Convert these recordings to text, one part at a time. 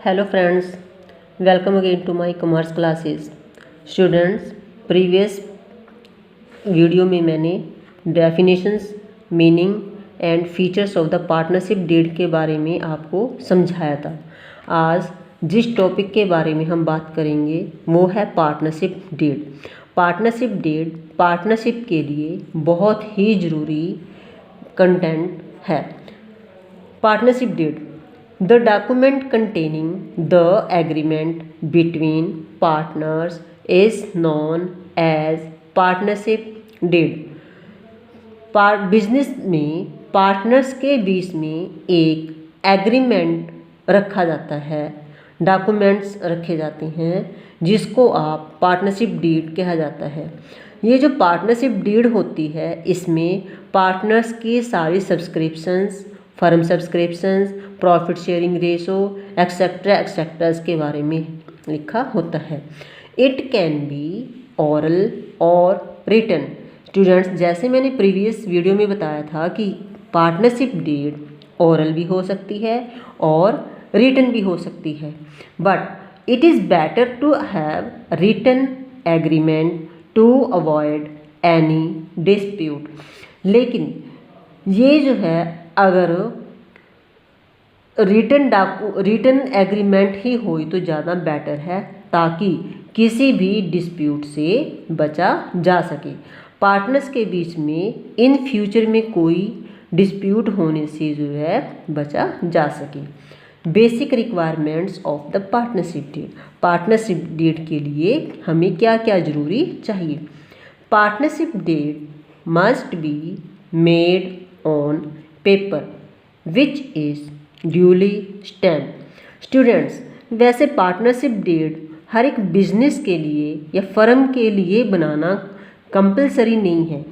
Hello friends, welcome again to my commerce classes. Students, previous video में मैंने definitions, meaning and features of the partnership deed के बारे में आपको समझाया था। आज जिस टॉपिक के बारे में हम बात करेंगे वो है partnership deed. Partnership deed partnership के लिए बहुत ही ज़रूरी कंटेंट है। Partnership deed, the document containing the agreement between partners is known as partnership deed। Business में पार्टनर्स के बीच में एक एग्रीमेंट रखा जाता है, डॉक्यूमेंट्स रखे जाते हैं जिसको आप पार्टनरशिप डीड कहा जाता है। ये जो पार्टनरशिप डीड होती है इसमें पार्टनर्स की सारी subscriptions, firm subscriptions, profit sharing ratio etcetera etceteras के बारे में लिखा होता है। इट कैन बी ओरल और रिटन। स्टूडेंट्स, जैसे मैंने प्रीवियस वीडियो में बताया था कि पार्टनरशिप डीड ओरल भी हो सकती है और रिटन भी हो सकती है, but it is better to have written agreement to avoid any dispute. लेकिन ये जो है अगर रिटन एग्रीमेंट ही हो तो ज़्यादा बेटर है ताकि किसी भी डिस्प्यूट से बचा जा सके। पार्टनर्स के बीच में इन फ्यूचर में कोई डिस्प्यूट होने से जो है बचा जा सके। Basic requirements of the partnership deed. Partnership deed के लिए हमें क्या क्या ज़रूरी चाहिए? Partnership deed must be made on paper which is duly stamped. Students, वैसे पार्टनरशिप डीड हर एक बिजनेस के लिए या फर्म के लिए बनाना कंपलसरी नहीं है।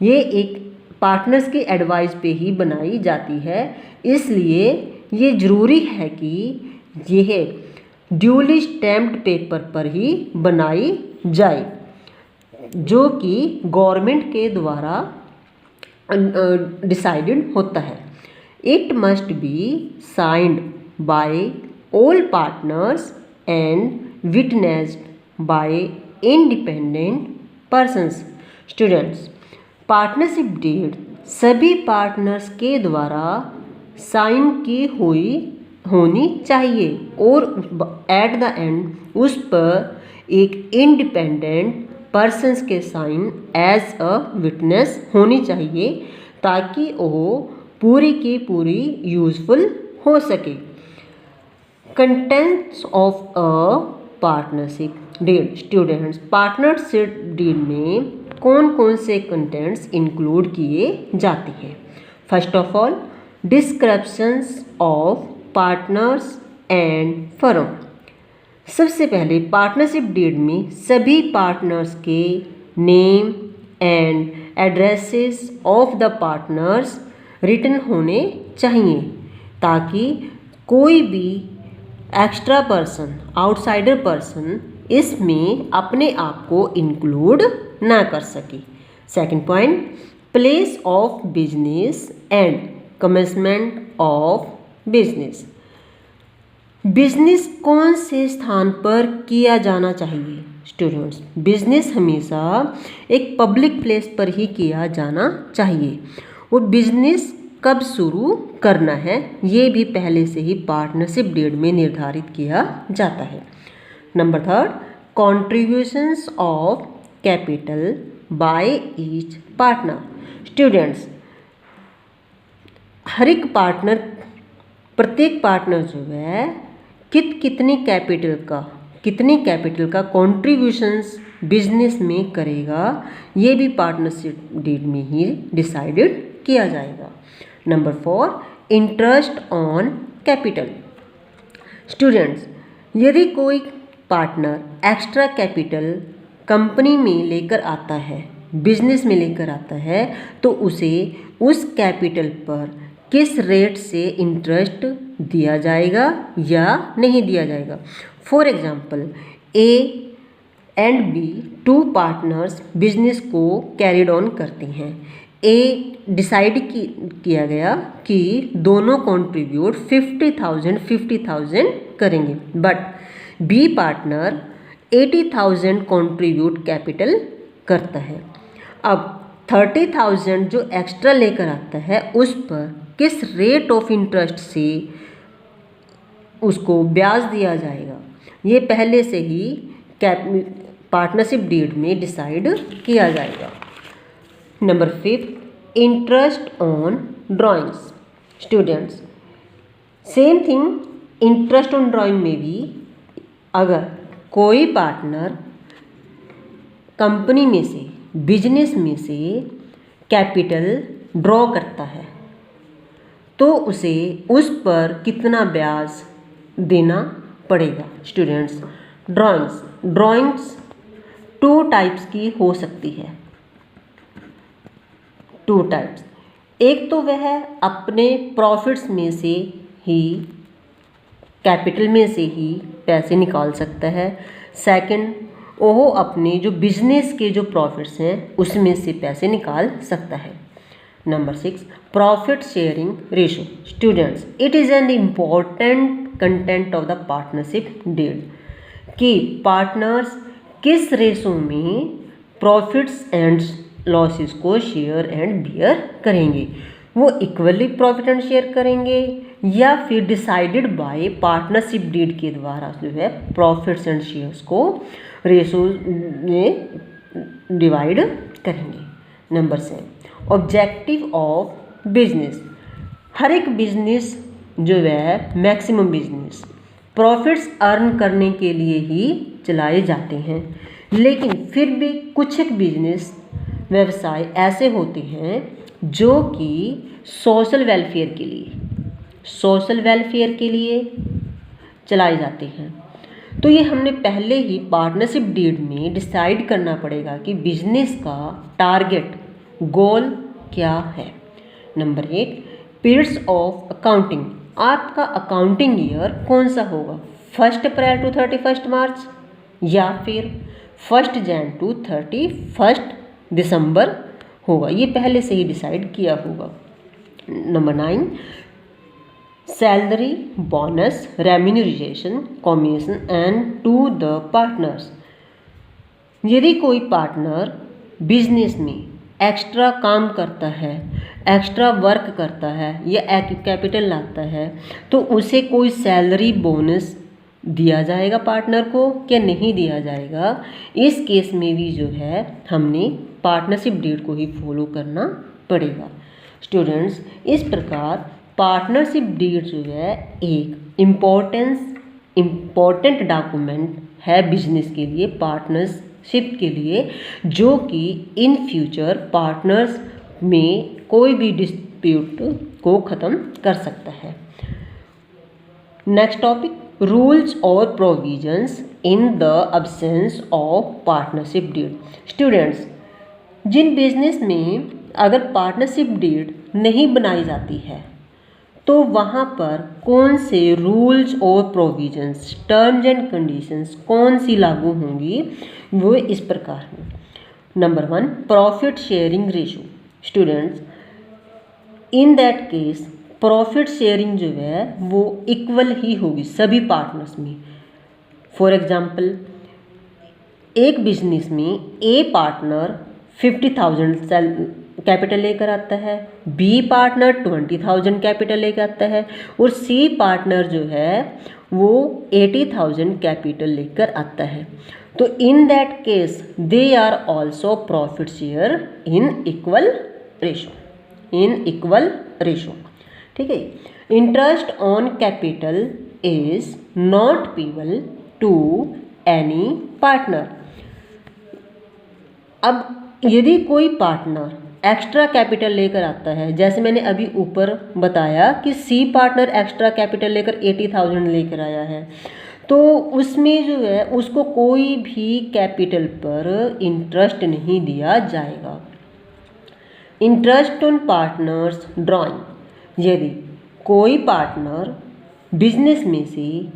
ये एक पार्टनर्स के एडवाइस पे ही बनाई जाती है, इसलिए ये ज़रूरी है कि यह ड्यूली स्टैम्प्ड पेपर पर ही बनाई जाए जो कि गवर्नमेंट के द्वारा डिसाइडेड होता है। It must be signed by all partners and witnessed by independent persons। Students, partnership deed सभी पार्टनर्स के द्वारा साइन की हुई होनी चाहिए और एट द एंड उस पर एक इंडिपेंडेंट पर्सन्स के साइन एज अ विटनेस होनी चाहिए ताकि वो पूरी की पूरी यूज़फुल हो सके। Contents of a partnership deed. Students, partnership deed में कौन कौन से कंटेंट्स इंक्लूड किए जाते हैं? First of all, descriptions of partners and firm. सबसे पहले पार्टनरशिप डीड में सभी पार्टनर्स के name and addresses of the partners written होने चाहिए ताकि कोई भी एक्स्ट्रा पर्सन, आउटसाइडर पर्सन इसमें अपने आप को इंक्लूड ना कर सके। Second point, place of business and commencement of business. Business कौन से स्थान पर किया जाना चाहिए? स्टूडेंट्स, बिजनेस हमेशा एक पब्लिक प्लेस पर ही किया जाना चाहिए और बिजनेस कब शुरू करना है ये भी पहले से ही पार्टनरशिप डीड में निर्धारित किया जाता है। Number third, contributions of capital by each partner. Students, हर एक पार्टनर, प्रत्येक पार्टनर जो है कितनी कैपिटल का कॉन्ट्रीब्यूशंस बिजनेस में करेगा ये भी पार्टनरशिप डीड में ही डिसाइडेड किया जाएगा। Number four, interest on capital. Students, यदि कोई पार्टनर एक्स्ट्रा कैपिटल कंपनी में लेकर आता है, बिजनेस में लेकर आता है, तो उसे उस कैपिटल पर किस रेट से इंटरेस्ट दिया जाएगा या नहीं दिया जाएगा। For example, A and B two partners business को कैरिड ऑन करते हैं। डिसाइड किया गया कि दोनों कंट्रीब्यूट 50,000 करेंगे, but B partner 80,000 contribute capital करता है। अब 30,000 जो एक्स्ट्रा लेकर आता है उस पर किस रेट ऑफ इंटरेस्ट से उसको ब्याज दिया जाएगा, ये पहले से ही पार्टनरशिप डीड में डिसाइड किया जाएगा। Number 5, interest on drawings. Students, same thing, interest on drawing में भी अगर कोई पार्टनर कंपनी में से, बिजनेस में से कैपिटल ड्रॉ करता है तो उसे उस पर कितना ब्याज देना पड़ेगा। स्टूडेंट्स, ड्राइंग्स 2 टाइप्स की हो सकती है। 2 टाइप्स, एक तो वह अपने प्रॉफिट्स में से ही, कैपिटल में से ही पैसे निकाल सकता है। सेकंड, वो अपने जो बिजनेस के जो प्रॉफिट्स हैं उसमें से पैसे निकाल सकता है। Number 6, profit sharing ratio. Students, it is an important content of the partnership deed कि पार्टनर्स किस रेशो में प्रॉफिट्स एंड लॉसेस को शेयर एंड बियर करेंगे। वो इक्वली प्रॉफिट एंड शेयर करेंगे या फिर डिसाइडेड बाय पार्टनरशिप डीड के द्वारा जो है प्रॉफिट्स एंड शेयर्स को रेशो में डिवाइड करेंगे। Number 7, objective of business. हर एक बिजनेस जो है, मैक्सिमम बिजनेस प्रॉफिट्स अर्न करने के लिए ही चलाए जाते हैं, लेकिन फिर भी कुछ एक बिजनेस व्यवसाय ऐसे होते हैं जो कि सोशल वेलफेयर के लिए चलाए जाते हैं। तो ये हमने पहले ही पार्टनरशिप डीड में डिसाइड करना पड़ेगा कि बिजनेस का टारगेट, गोल क्या है। Number 8, periods of accounting. आपका अकाउंटिंग ईयर कौन सा होगा, 1 अप्रैल टू 31 मार्च या फिर 1 जनवरी टू 31 दिसंबर होगा, ये पहले से ही डिसाइड किया होगा। Number 9, salary, bonus, remuneration, commission and to the partners. यदि कोई पार्टनर बिजनेस में एक्स्ट्रा काम करता है, एक्स्ट्रा वर्क करता है या कैपिटल लाता है तो उसे कोई सैलरी, बोनस दिया जाएगा पार्टनर को क्या नहीं दिया जाएगा। इस केस में भी जो है हमने पार्टनरशिप डीड को ही फॉलो करना पड़ेगा। स्टूडेंट्स, इस प्रकार पार्टनरशिप डीड जो है एक इम्पोर्टेंट डॉक्यूमेंट है बिजनेस के लिए, पार्टनरशिप के लिए, जो कि इन फ्यूचर पार्टनर्स में कोई भी डिस्प्यूट को ख़त्म कर सकता है। नेक्स्ट टॉपिक, रूल्स और provisions in the absence of partnership deed. Students, जिन बिजनेस में अगर पार्टनरशिप डीड नहीं बनाई जाती है तो वहाँ पर कौन से रूल्स और प्रोविजंस, टर्म्स एंड कंडीशंस कौन सी लागू होंगी, वो इस प्रकार हैं। Number 1, profit sharing ratio. Students, in that case profit sharing जो है वो इक्वल ही होगी सभी पार्टनर्स में। फॉर एग्जांपल, एक बिजनेस में ए पार्टनर 50,000 कैपिटल लेकर आता है, बी पार्टनर 20,000 कैपिटल लेकर आता है और सी पार्टनर जो है वो 80,000 कैपिटल लेकर आता है। तो in that case they are also profit share in equal ratio. ठीक है। Interest on capital is not payable to any partner. अब यदि कोई पार्टनर एक्स्ट्रा कैपिटल लेकर आता है, जैसे मैंने अभी ऊपर बताया कि सी पार्टनर एक्स्ट्रा कैपिटल लेकर 80,000 लेकर आया है, तो उसमें जो है उसको कोई भी कैपिटल पर इंटरेस्ट नहीं दिया जाएगा। इंटरेस्ट ऑन पार्टनर्स ड्रॉइंग, यदि कोई पार्टनर बिजनेस में से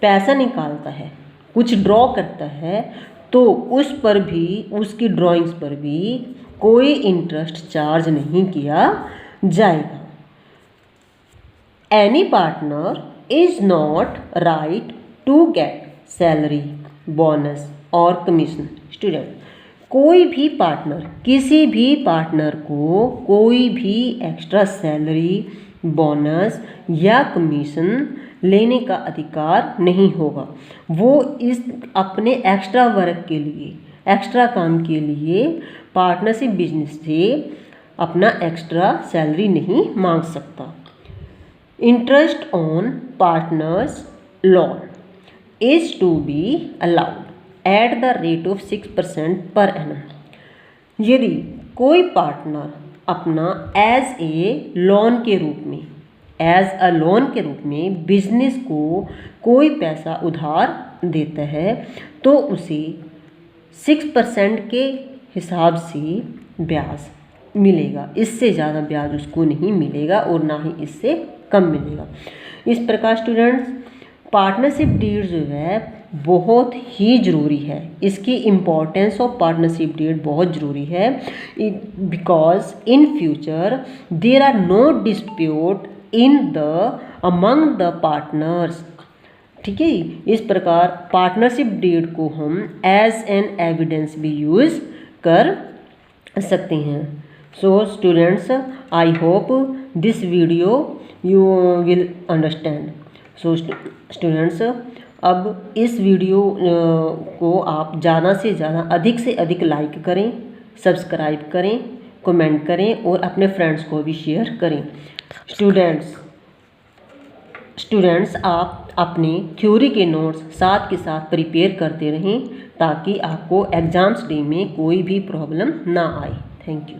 पैसा निकालता है, कुछ ड्रॉ करता है, तो उस पर भी, उसकी ड्राइंग्स पर भी कोई इंटरेस्ट चार्ज नहीं किया जाएगा। Any partner is not right to get salary, bonus और कमीशन। स्टूडेंट, कोई भी पार्टनर, किसी भी पार्टनर को कोई भी एक्स्ट्रा सैलरी, बोनस या कमीशन लेने का अधिकार नहीं होगा। वो इस अपने एक्स्ट्रा वर्क के लिए, एक्स्ट्रा काम के लिए पार्टनरशिप बिजनेस से अपना एक्स्ट्रा सैलरी नहीं मांग सकता। Interest on partners loan is to be allowed at the rate of 6% per annum. यदि कोई पार्टनर अपना एज ए लोन के रूप में, एज अ लोन के रूप में बिजनेस को कोई पैसा उधार देता है तो उसे 6% के हिसाब से ब्याज मिलेगा। इससे ज़्यादा ब्याज उसको नहीं मिलेगा और ना ही इससे कम मिलेगा। इस प्रकार स्टूडेंट्स, पार्टनरशिप डीड जो है बहुत ही ज़रूरी है। इसकी इम्पोर्टेंस ऑफ पार्टनरशिप डीड बहुत ज़रूरी है, because in future there are no dispute in the among the partners. ठीक है, इस प्रकार पार्टनरशिप डीड को हम एज एन एविडेंस भी यूज़ कर सकते हैं। So students, I hope this video you will understand. So students, अब इस वीडियो को आप ज़्यादा से ज़्यादा, अधिक से अधिक लाइक करें, सब्सक्राइब करें, कमेंट करें और अपने फ्रेंड्स को भी शेयर करें। स्टूडेंट्स, आप अपने थ्योरी के नोट्स साथ के साथ प्रिपेयर करते रहें ताकि आपको एग्ज़ाम्स डे में कोई भी प्रॉब्लम ना आए। Thank you.